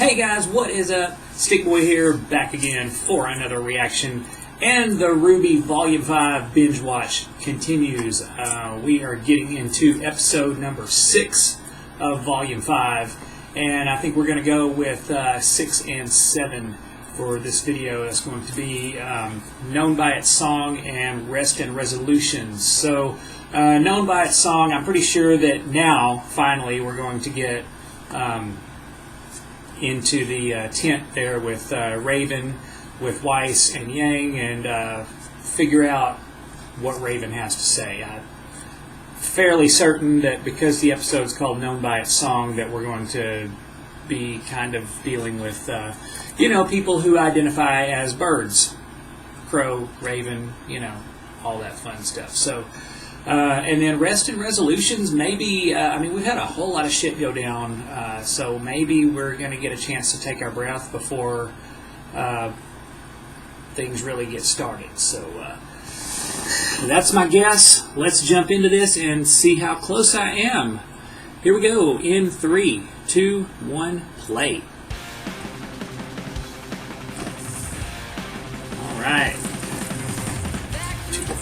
Hey guys, what is up? Stickboy here, back again for another reaction. And the RWBY Volume 5 binge watch continues. We are getting into episode number 6 of Volume 5. And I think we're going to go with 6 and 7 for this video. That's going to be Known by Its Song and Rest and Resolutions. So, Known by Its Song, I'm pretty sure that now, finally, we're going to get into the tent there with Raven, with Weiss and Yang, and figure out what Raven has to say. I'm fairly certain that because the episode's called Known by Its Song, that we're going to be kind of dealing with, people who identify as birds. Crow, Raven, all that fun stuff. So, and then Rest and Resolutions, maybe, we've had a whole lot of shit go down, so maybe we're going to get a chance to take our breath before things really get started. So, that's my guess. Let's jump into this and see how close I am. Here we go, in 3, 2, 1, play. Alright.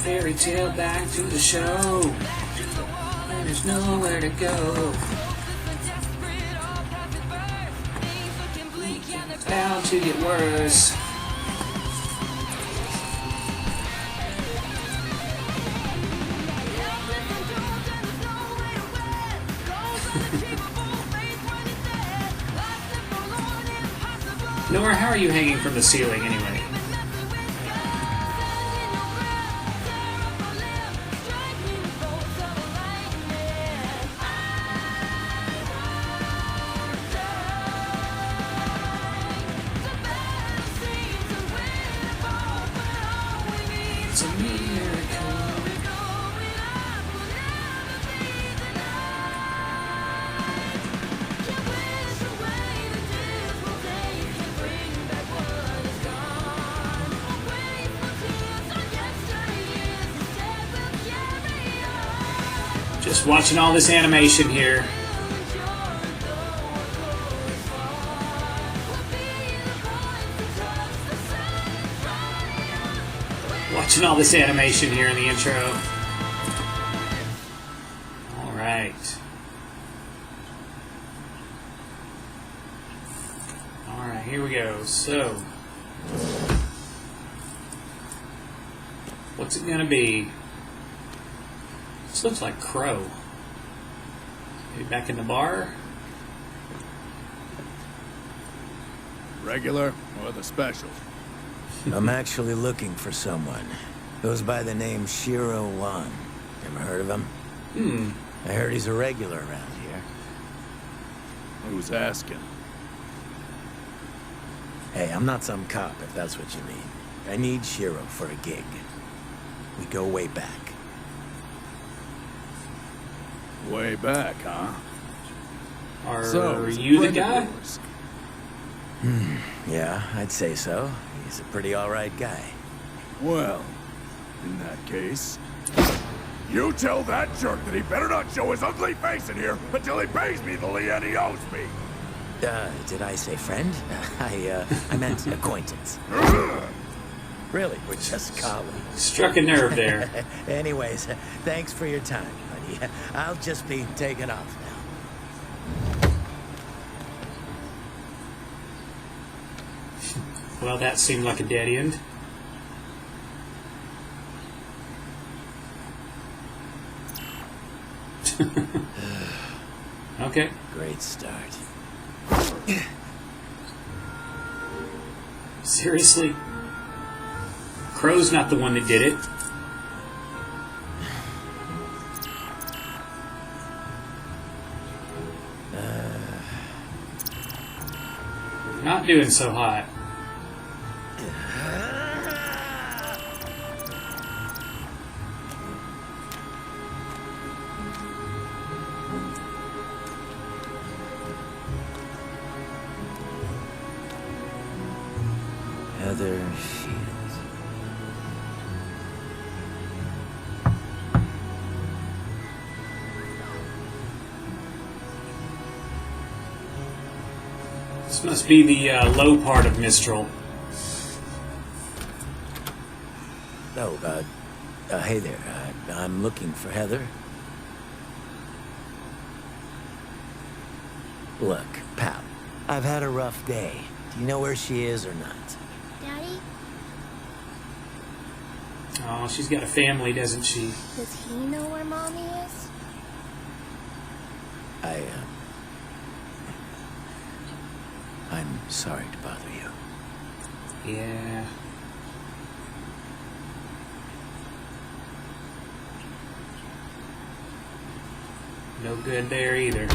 Fairy tale, back to the show. And there's nowhere to go. Bound to get worse. Nora, how are you hanging from the ceiling anyway? It's a miracle. Just watching all this animation here. Watching all this animation here in the intro. Alright. Alright, here we go. So, what's it gonna be? This looks like Crow. Maybe back in the bar? Regular or the special? I'm actually looking for someone. Goes by the name Shiro Wan. Ever heard of him? I heard he's a regular around here. Who's asking? Hey, I'm not some cop, if that's what you mean. I need Shiro for a gig. We go way back. Way back, huh? Are you the guy? Yeah, I'd say so. He's a pretty alright guy. Well, in that case, you tell that jerk that he better not show his ugly face in here until he pays me the lien he owes me. Did I say friend? I meant acquaintance. Really, we're just colleagues. Struck a nerve there. Anyways, thanks for your time, buddy. I'll just be taking off now. Well, that seemed like a dead end. Okay. Great start. Seriously? Crow's not the one that did it. Not doing so hot. Heather Shields. This must be the low part of Mistral. Oh, hey there. I'm looking for Heather. Look, pal, I've had a rough day. Do you know where she is or not? Daddy? Oh, she's got a family, doesn't she? Does he know where Mommy is? I'm sorry to bother you. Yeah. No good there either.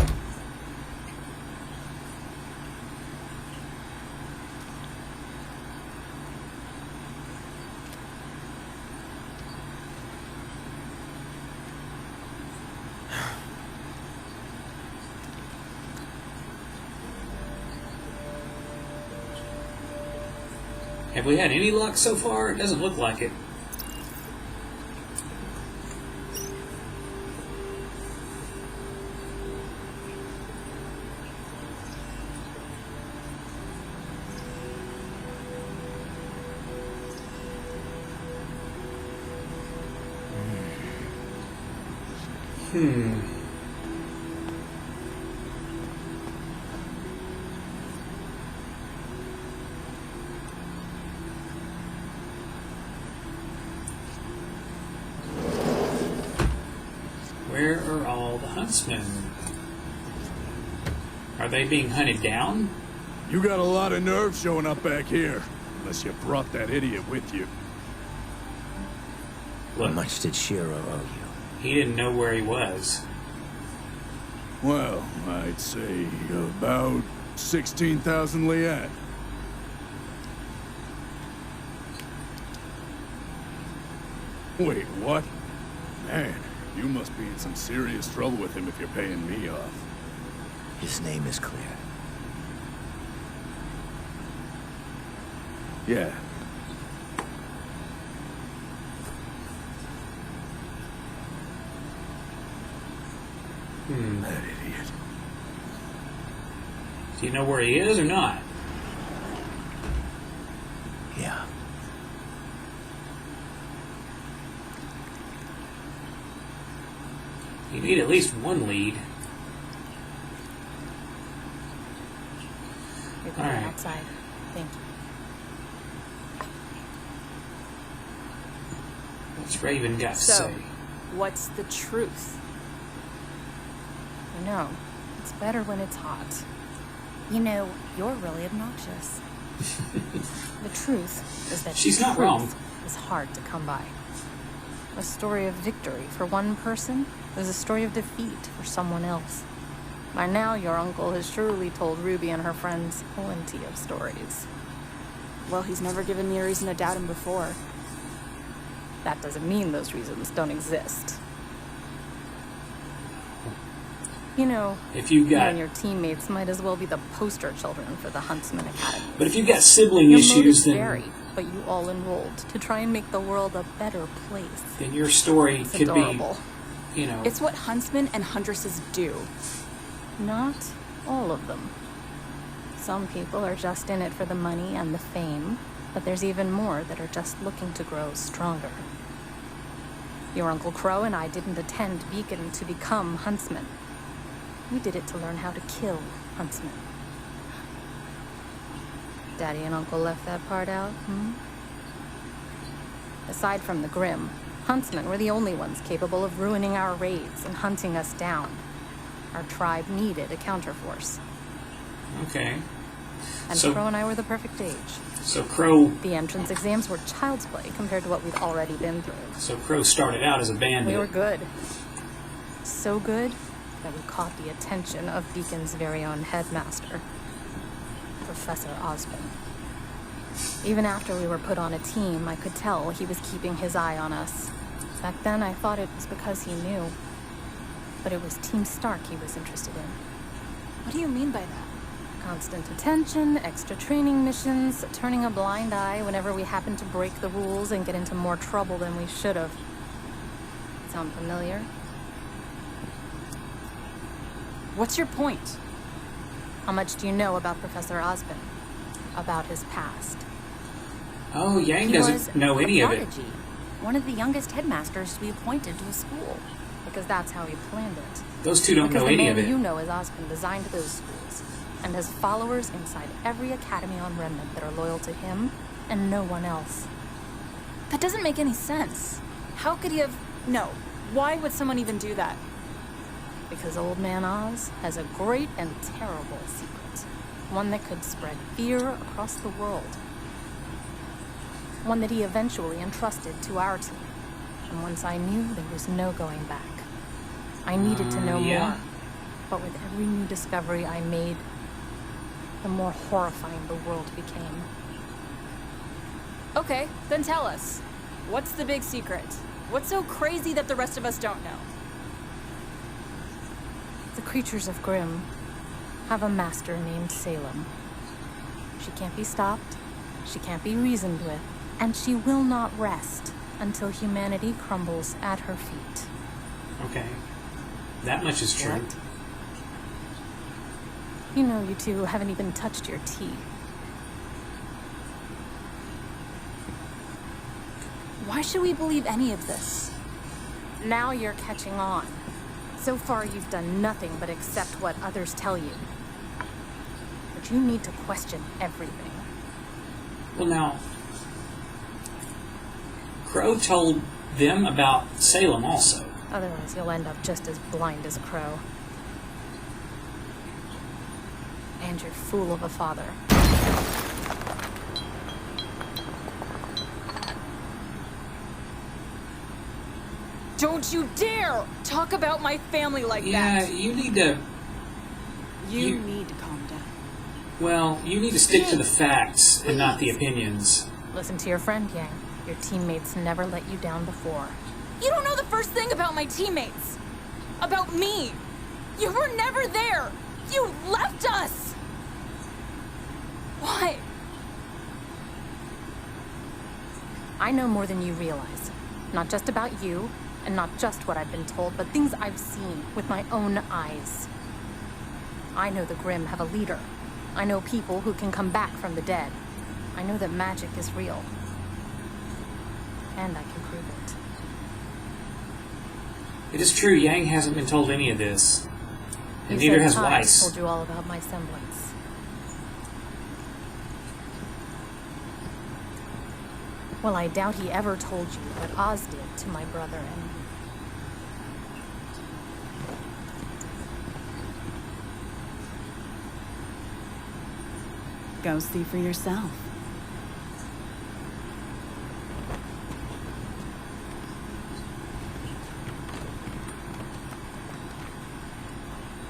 Have we had any luck so far? It doesn't look like it. Where are all the huntsmen? Are they being hunted down? You got a lot of nerve showing up back here. Unless you brought that idiot with you. How much did Shiro owe you? He didn't know where he was. Well, I'd say about 16,000 liat. Wait, what? Man, you must be in some serious trouble with him if you're paying me off. His name is clear. Yeah. That idiot. Do you know where he is or not? Yeah. You need at least one lead. You're All going right. outside. Thank you. What's Raven got to So, say? what's the truth? You know, it's better when it's hot. You know, you're really obnoxious. The truth is that She's not truth wrong. is hard to come by. A story of victory for one person is a story of defeat for someone else. By now, your uncle has surely told Ruby and her friends plenty of stories. Well, he's never given me a reason to doubt him before. That doesn't mean those reasons don't exist. You know, If you've you got, and your teammates might as well be the poster children for the Huntsman Academy. but if you've got sibling Your issues, motives then vary, but you all enrolled to try and make the world a better place. then your story It's could adorable. be, you know, It's what huntsmen and huntresses do. Not all of them. Some people are just in it for the money and the fame, but there's even more that are just looking to grow stronger. Your Uncle Crow and I didn't attend Beacon to become huntsmen. We did it to learn how to kill huntsmen. Daddy and Uncle left that part out, Aside from the Grim, huntsmen were the only ones capable of ruining our raids and hunting us down. Our tribe needed a counterforce. okay. And So- Crow and I were the perfect age. So Crow The entrance exams were child's play compared to what we'd already been through. started out as a bandit. We were good. So good that we caught the attention of Beacon's very own headmaster, Professor Osborne. Even after we were put on a team, I could tell he was keeping his eye on us. Back then, I thought it was because he knew. But it was Team Stark he was interested in. What do you mean by that? Constant attention, extra training missions, turning a blind eye whenever we happened to break the rules and get into more trouble than we should have. Sound familiar? What's your point? How much do you know about Professor Osborn? About his past? Oh, Yang He doesn't was know a any of it. prodigy, one of the youngest headmasters to be appointed to a school. Because that's how he planned it. Those two don't Because know the any of man it. you know as Osborn designed those schools, and has followers inside every academy on Remnant that are loyal to him and no one else. That doesn't make any sense. How could he have... No. Why would someone even do that? Because Old Man Oz has a great and terrible secret. One that could spread fear across the world. One that he eventually entrusted to our team. And once I knew, there was no going back. I needed to know yeah. more. But with every new discovery I made, the more horrifying the world became. Okay, then tell us. What's the big secret? What's so crazy that the rest of us don't know? The creatures of Grimm have a master named Salem. She can't be stopped, she can't be reasoned with, and she will not rest until humanity crumbles at her feet. Okay. That much is true. What? You know, you two haven't even touched your tea. Why should we believe any of this? Now you're catching on. So far, you've done nothing but accept what others tell you. But you need to question everything. Well, now, Crow told them about Salem also. Otherwise, you'll end up just as blind as Crow. And your fool of a father. Don't you dare talk about my family like Yeah, that! you need to... You need to calm down. Well, you need to stick to the facts and not the opinions. Listen to your friend, Yang. Your teammates never let you down before. You don't know the first thing about my teammates. About me. You were never there. You left us. Why? I know more than you realize. Not just about you, and not just what I've been told, but things I've seen with my own eyes. I know the Grimm have a leader. I know people who can come back from the dead. I know that magic is real. And I can prove it. It is true, Yang hasn't been told any of this. And You neither said has Ty Weiss. told you all about my semblance. Well, I doubt he ever told you what Oz did to my brother and me. Go see for yourself.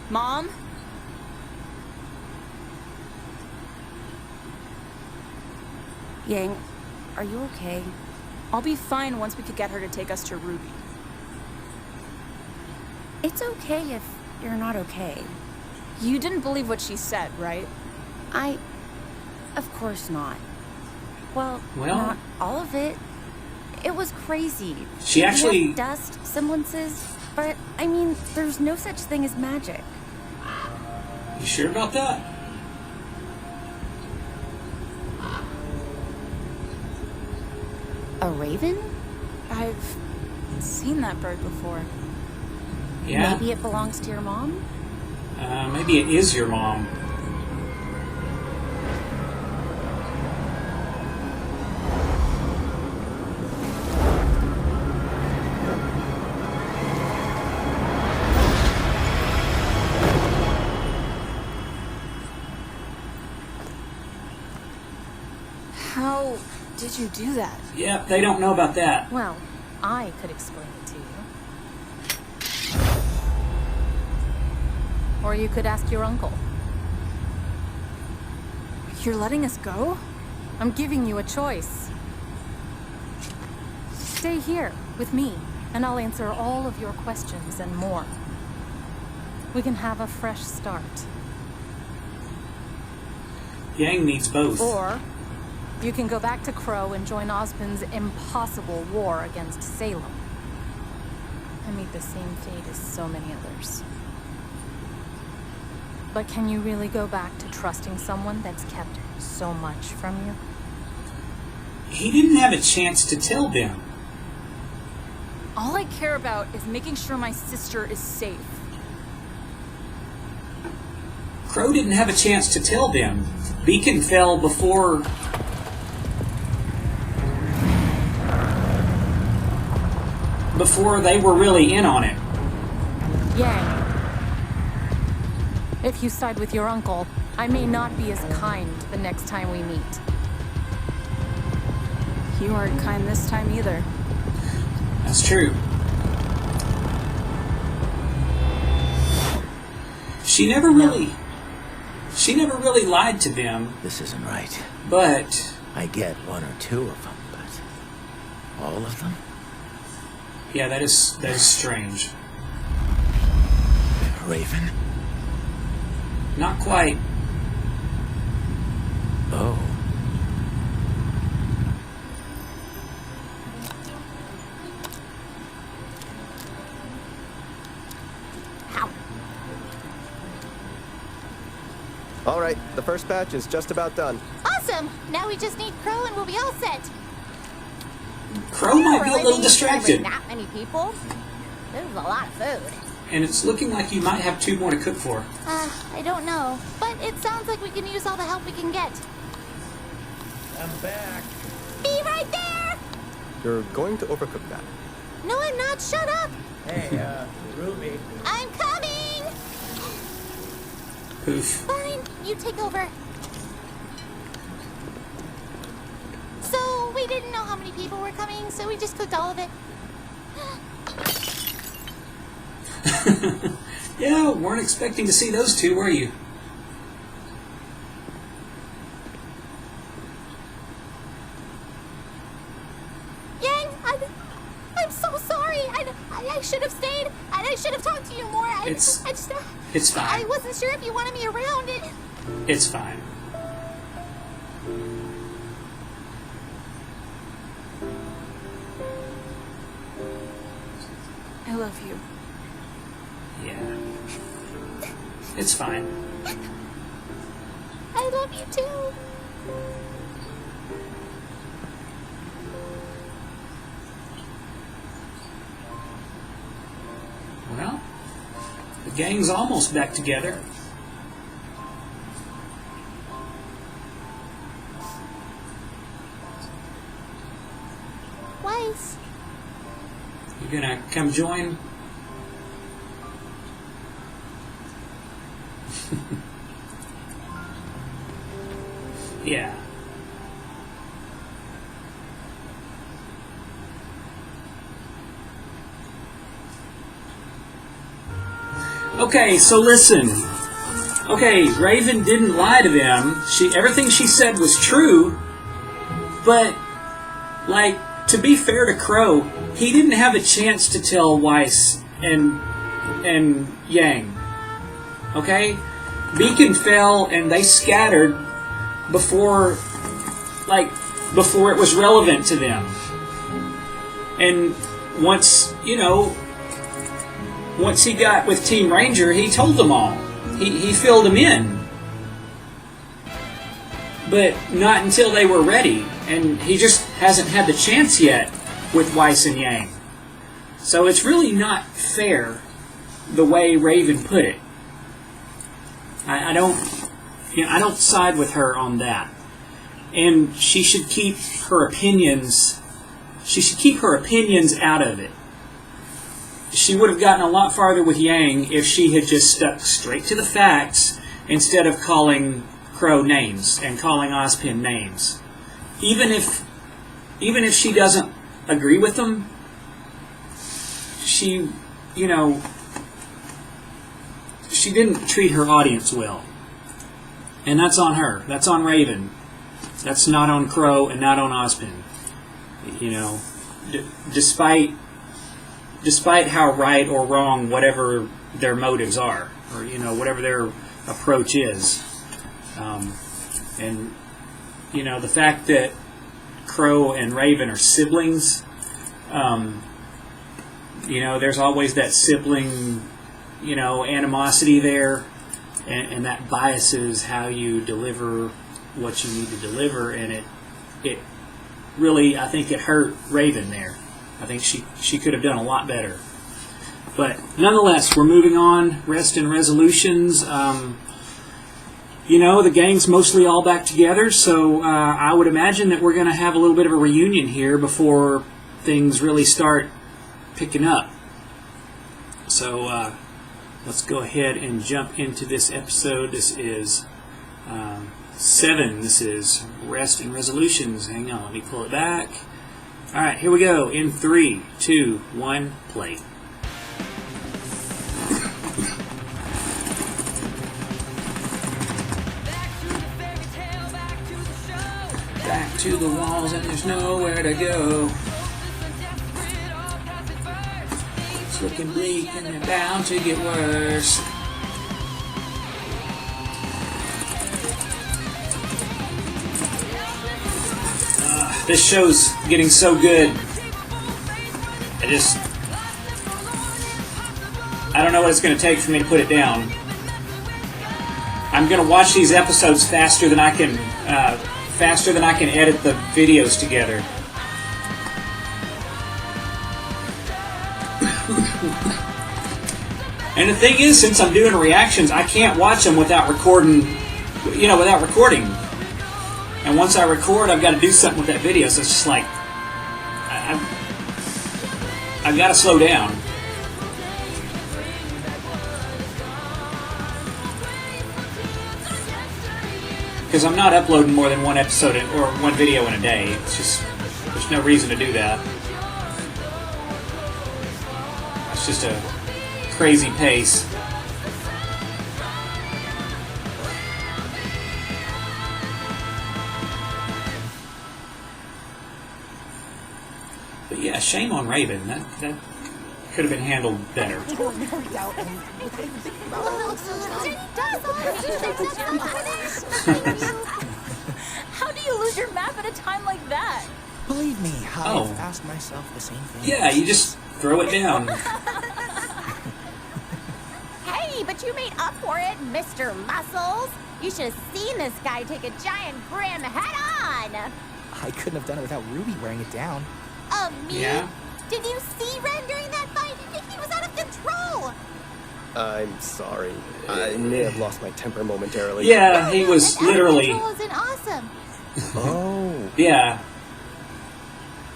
Mom? Yang, are you okay? I'll be fine once we could get her to take us to Ruby. It's okay if you're not okay. You didn't believe what she said, right? Of course not. Well, Well- not all of it. It was crazy. She We actually- have dust, semblances, but, I mean, there's no such thing as magic. You sure about that? A raven? I've seen that bird before. Yeah? Maybe it belongs to your mom? Maybe it is your mom. How did you do that? Yep, they don't know about that. Well, I could explain it to you. Or you could ask your uncle. You're letting us go? I'm giving you a choice. Stay here with me, and I'll answer all of your questions and more. We can have a fresh start. Yang needs both. Or you can go back to Crow and join Osmond's impossible war against Salem. And meet the same fate as so many others. But can you really go back to trusting someone that's kept so much from you? He didn't have a chance to tell them. All I care about is making sure my sister is safe. Crow didn't have a chance to tell them. Beacon fell before they were really in on it. Yang. If you side with your uncle, I may not be as kind the next time we meet. You aren't kind this time either. That's true. She never really lied to them, This isn't right. but I get one or two of them, but all of them? yeah, that is strange. Raven? Not quite. Oh. All right, the first batch is just about done. Awesome! Now we just need Crow and we'll be all set. Crow might be a little distracted, That many people? This is a lot of food. and it's looking like you might have 2 more to cook for. I don't know. But it sounds like we can use all the help we can get. I'm back. Be right there! You're going to overcook that. No, I'm not. Shut up! Hey, Ruby. I'm coming! Poof. Fine, you take over. So, we didn't know how many people were coming, so we just cooked all of it. Yeah, weren't expecting to see those 2, were you? Yang, I'm so sorry. I should have stayed, and I should have talked to you more. It's I fine. wasn't sure if you wanted me around. It's fine. I love you. Yeah. It's fine. I love you too. Well, the gang's almost back together. Weiss. You gonna come join? Yeah. Okay, so listen. Okay, Raven didn't lie to them. Everything she said was true, but like, to be fair to Crow, he didn't have a chance to tell Weiss and Yang. Okay? Beacon fell and they scattered before it was relevant to them. And once he got with Team Ranger, he told them all. He filled them in. But not until they were ready. And he just hasn't had the chance yet with Weiss and Yang. So it's really not fair the way Raven put it. I don't side with her on that. And she should keep her opinions out of it. She would have gotten a lot farther with Yang if she had just stuck straight to the facts instead of calling Crow names and calling Ozpin names. Even if she doesn't agree with them, she didn't treat her audience well. And that's on her. That's on Raven. That's not on Crow and not on Ozpin. Despite how right or wrong whatever their motives are, or whatever their approach is, and the fact that Crow and Raven are siblings, there's always that sibling animosity there, and that biases how you deliver what you need to deliver, and it really, I think it hurt Raven there. I think she could have done a lot better. But nonetheless, we're moving on. Rest and resolutions. You know, the gang's mostly all back together, so I would imagine that we're going to have a little bit of a reunion here before things really start picking up. So let's go ahead and jump into this episode. This is 7. This is Rest and Resolutions. Hang on, let me pull it back. All right, here we go. In 3, 2, 1, play. Back to the walls and there's nowhere to go. It's looking bleak and they're bound to get worse. This show's getting so good. I don't know what it's going to take for me to put it down. I'm going to watch these episodes faster than I can edit the videos together. And the thing is, since I'm doing reactions, I can't watch them without recording. And once I record, I've got to do something with that video. So it's just like I've got to slow down. Because I'm not uploading more than one episode or one video in a day. It's just, there's no reason to do that. It's just a crazy pace. But yeah, shame on Raven. That could have been handled better. How do you lose your map at a time like that? Believe me, I've asked myself the same thing. Yeah, you just throw it down. Hey, but you made up for it, Mr. Muscles. You should have seen this guy take a giant grim head-on. I couldn't have done it without Ruby wearing it down. Me? Yeah. Did you see Ren during that fight? He was out of control. I'm sorry. I may have lost my temper momentarily. Yeah, he was literally. Out of control isn't awesome. Oh. Yeah.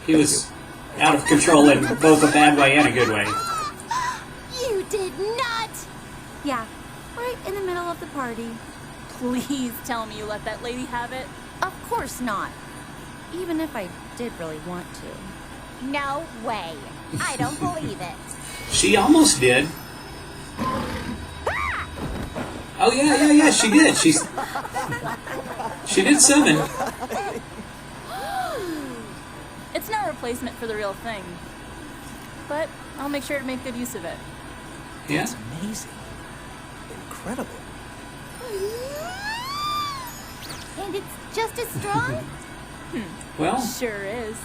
He was out of control in both a bad way and a good way. You did not. Yeah, right in the middle of the party. Please tell me you let that lady have it. Of course not. Even if I did really want to. No way. I don't believe it. She almost did. Oh yeah, she did. She did summon. It's no replacement for the real thing. But I'll make sure to make good use of it. Yeah. That's amazing. Incredible. And it's just as strong? Well, Sure is.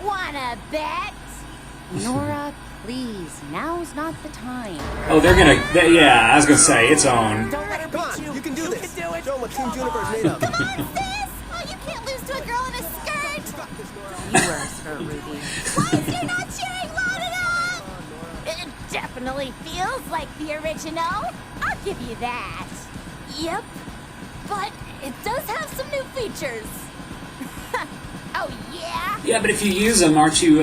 Wanna bet? Nora, please, now's not the time. oh, yeah, I was gonna say, it's on. Don't let her Come on, you can do this. Show them what Team Juniper's made of. Come on, sis! Oh, you can't lose to a girl in a skirt! You wear a skirt, Ruby. Why is you not cheering loud enough? It definitely feels like the original. I'll give you that. Yep. But it does have some new features. Oh, yeah? Yeah, but if you use them, aren't you?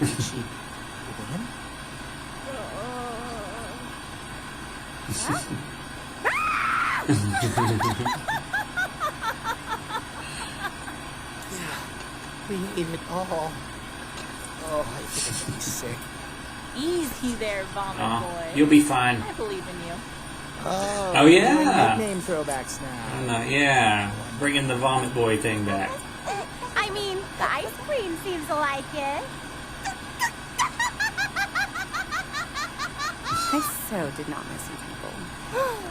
Did she win? We gave it all. Oh, I think I should be sick. Easy there, Vomit Boy. You'll be fine. I believe in you. Oh, yeah. Nickname throwbacks now. Yeah, bringing the Vomit Boy thing back. I mean, the ice cream seems to like it. I so did not miss you people.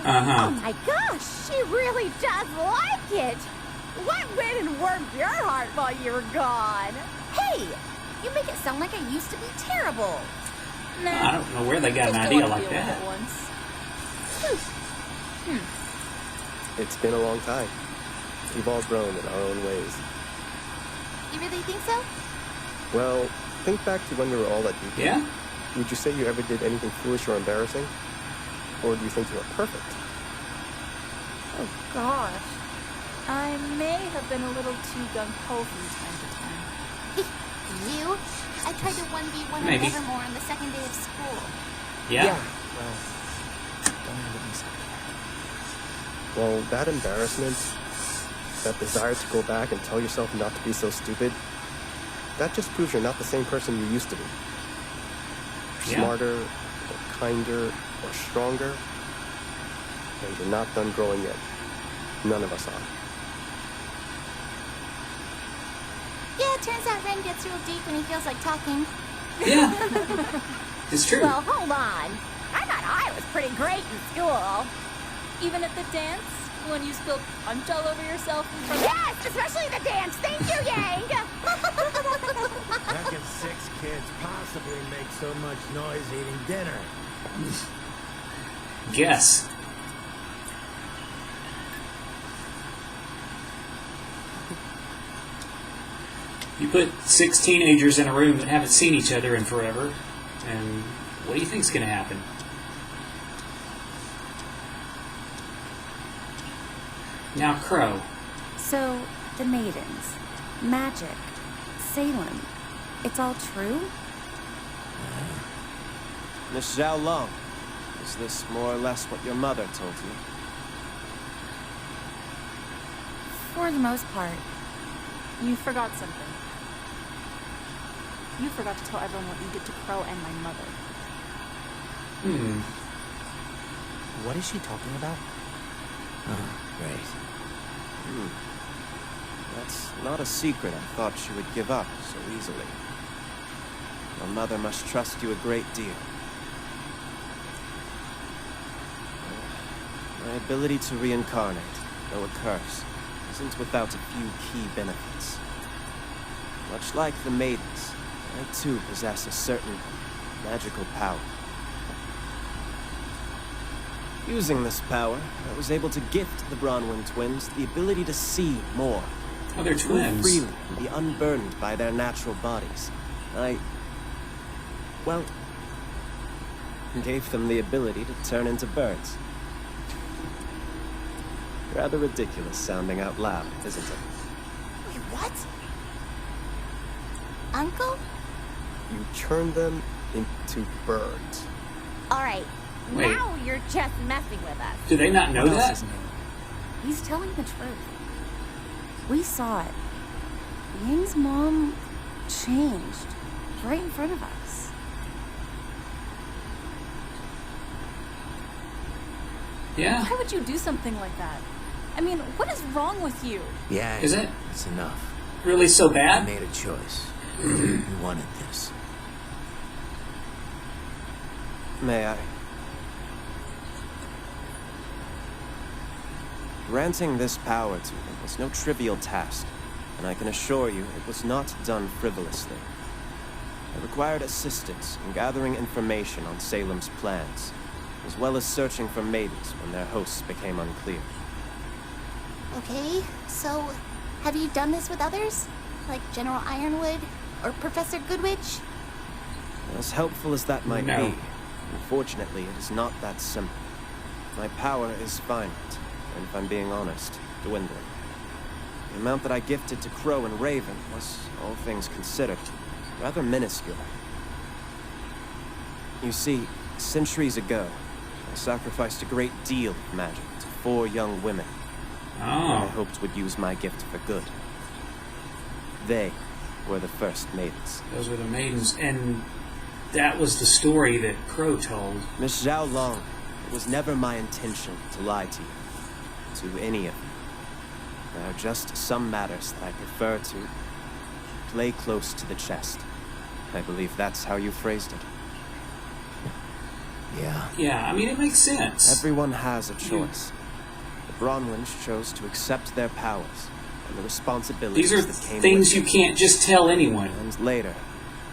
Uh-huh. Oh my gosh, she really does like it. What went and warmed your heart while you were gone? Hey, You make it sound like I used to be terrible. Nah, I don't know where they got an just idea don't like deal with that. it once. It's been a long time. We've all grown in our own ways. You really think so? Well, think back to when we were all at Beacon. Yeah? Would you say you ever did anything foolish or embarrassing? Or do you think you were perfect? Oh gosh. I may have been a little too gung-ho from time to time. You? I tried to 1v1 Maybe. on Evermore on the second day of school. Yeah? Well, don't even get me started. Well, that embarrassment, that desire to go back and tell yourself not to be so stupid, that just proves you're not the same person you used to be. You're Yeah. smarter, or kinder, or stronger, and you're not done growing yet. None of us are. Yeah, it turns out Ren gets real deep when he feels like talking. Yeah. It's true. Well, hold on. I thought I was pretty great in school. Even at the dance, when you spilled punch all over yourself in front of... Yes, especially the dance. Thank you, Yang. How can 6 kids possibly make so much noise eating dinner? Guess. You put 6 teenagers in a room that haven't seen each other in forever, and what do you think's going to happen? Now, Crow. So, the maidens, magic, Salem, it's all true? Miss Zhao Long, is this more or less what your mother told you? For the most part. You forgot something. You forgot to tell everyone what you did to Crow and my mother. What is she talking about? Oh, great. That's not a secret I thought she would give up so easily. Your mother must trust you a great deal. My ability to reincarnate, though a curse, isn't without a few key benefits. Much like the maidens, I too possess a certain magical power. Using this power, I was able to gift the Bronwyn twins the ability to see more. Oh, they're Move twins. freely and be unburdened by their natural bodies. Well, gave them the ability to turn into birds. Rather ridiculous sounding out loud, isn't it? Wait, what? Uncle? You turn them into birds. All right. Wait. Now you're just messing with us. Do they not know What else that? is new? He's telling the truth. We saw it. Ying's mom changed right in front of us. Yeah. Why would you do something like that? I mean, what is wrong with you? Yeah, Is it? It's enough. Really so I bad? made a choice. You wanted this. May I? Granting this power to them was no trivial task, and I can assure you it was not done frivolously. It required assistance in gathering information on Salem's plans, as well as searching for maidens when their hosts became unclear. Okay, so have you done this with others? Like General Ironwood or Professor Goodwitch? As helpful as that might No. be, unfortunately it is not that simple. My power is finite, and if I'm being honest, dwindling. The amount that I gifted to Crow and Raven was, all things considered, rather minuscule. You see, centuries ago, I sacrificed a great deal of magic to 4 young women who I Oh. hoped would use my gift for good. They were the first maidens. Those were the maidens. And that was the story that Crow told. Miss Zhao Long, it was never my intention to lie to you, to any of you. There are just some matters that I prefer to play close to the chest. I believe that's how you phrased it. Yeah. Yeah, I mean, it makes sense. Everyone has a choice. The Bronwyns chose to accept their powers and the responsibilities These are that came things with you can't just tell anyone. it. And later,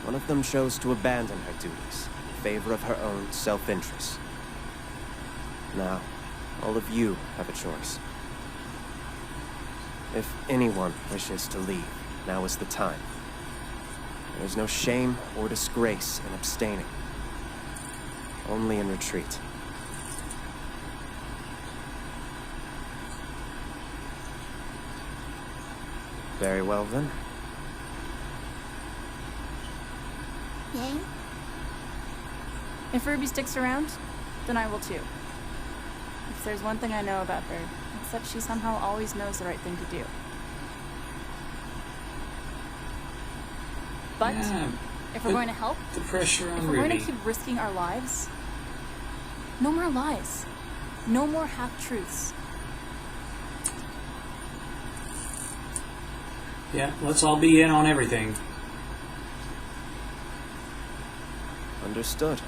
one of them chose to abandon her duties in favor of her own self-interest. Now, all of you have a choice. If anyone wishes to leave, now is the time. There is no shame or disgrace in abstaining, only in retreat. Very well then. Yang? If Ruby sticks around, then I will too. If there's one thing I know about her, it's that she somehow always knows the right thing to do. But Yeah, if we're going to help, the pressure on if we're going Ruby. to keep risking our lives, no more lies. No more half-truths. Yeah, let's all be in on everything. Understood.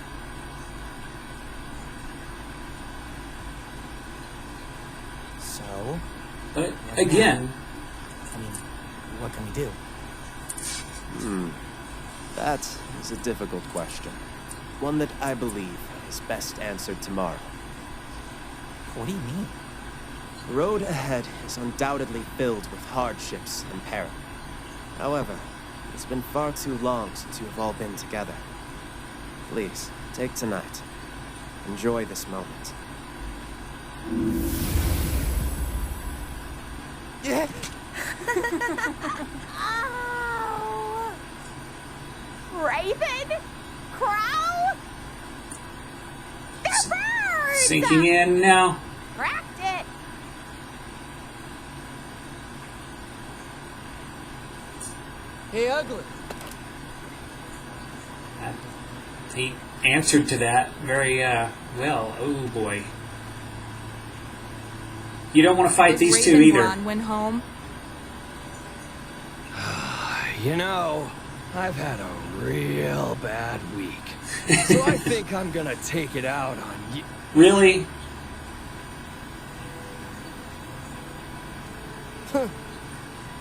So, But again, I mean, what can we do? That is a difficult question. One that I believe is best answered tomorrow. What do you mean? The road ahead is undoubtedly filled with hardships and peril. However, it's been far too long since you have all been together. Please, take tonight. Enjoy this moment. Yeah. Oh! Raven? Crow? They're birds! sinking in now. Cracked it! Hey, Ugly. He answered to that very well. Oh boy. You don't want to fight these two either. Ron went home. You know, I've had a real bad week. So I think I'm gonna take it out on you. Really?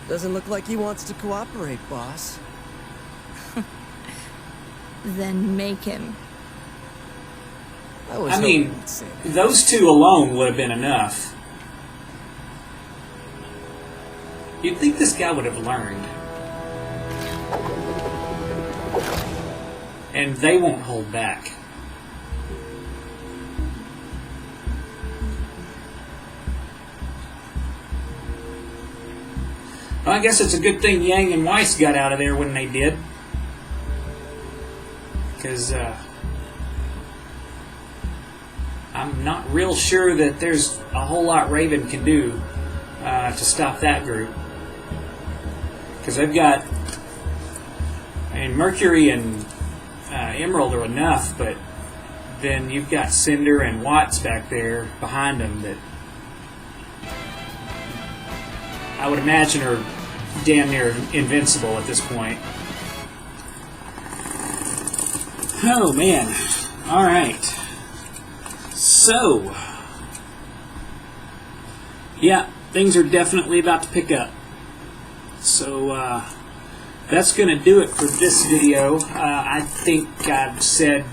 Doesn't look like he wants to cooperate, boss. Then make him. I was I mean, hoping you'd say that. those two alone would have been enough. You'd think this guy would have learned. And they won't hold back. Well, I guess it's a good thing Yang and Weiss got out of there when they did. Because I'm not real sure that there's a whole lot Raven can do to stop that group. Because they've got... I mean, Mercury and Emerald are enough, but then you've got Cinder and Watts back there behind them that I would imagine are damn near invincible at this point. Oh man. Alright. So, yeah, things are definitely about to pick up. So, that's going to do it for this video. I think I've said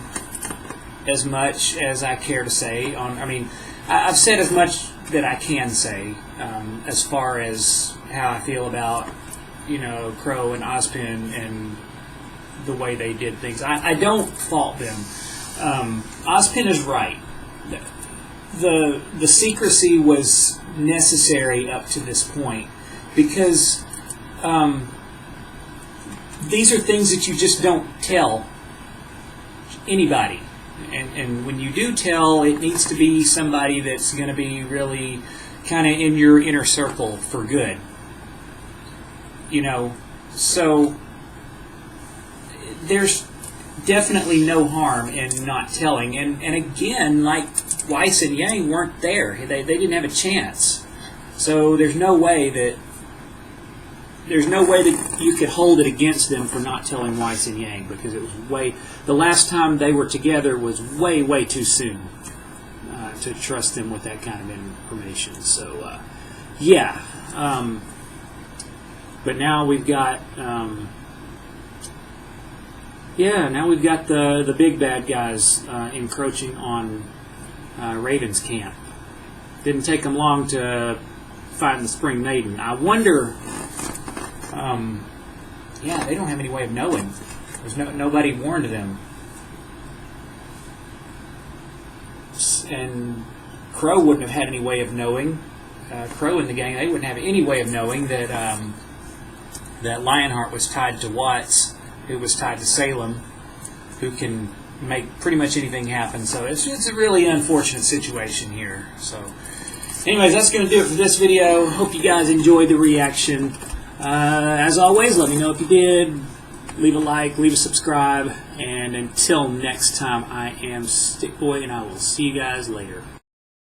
as much as I care to say. I've said as much that I can say as far as how I feel about, Crow and Ozpin and the way they did things. I don't fault them. Ozpin is right. The secrecy was necessary up to this point because these are things that you just don't tell anybody. And when you do tell, it needs to be somebody that's going to be really kind of in your inner circle for good. So there's definitely no harm in not telling. And again, like Weiss and Yang weren't there. They didn't have a chance. So there's no way that you could hold it against them for not telling Weiss and Yang, because it was the last time they were together was way too soon to trust them with that kind of information. So yeah, but now we've got Yeah, now we've got the big bad guys encroaching on Raven's camp. Didn't take them long to find the Spring Maiden. I wonder. Yeah, they don't have any way of knowing. There's nobody warned them. And Crow wouldn't have had any way of knowing. Crow and the gang, they wouldn't have any way of knowing that that Lionheart was tied to Watts, who was tied to Salem, who can make pretty much anything happen. So it's a really unfortunate situation here. So anyways, that's going to do it for this video. Hope you guys enjoyed the reaction. As always, let me know if you did. Leave a like, leave a subscribe, and until next time, I am Stickboy, and I will see you guys later.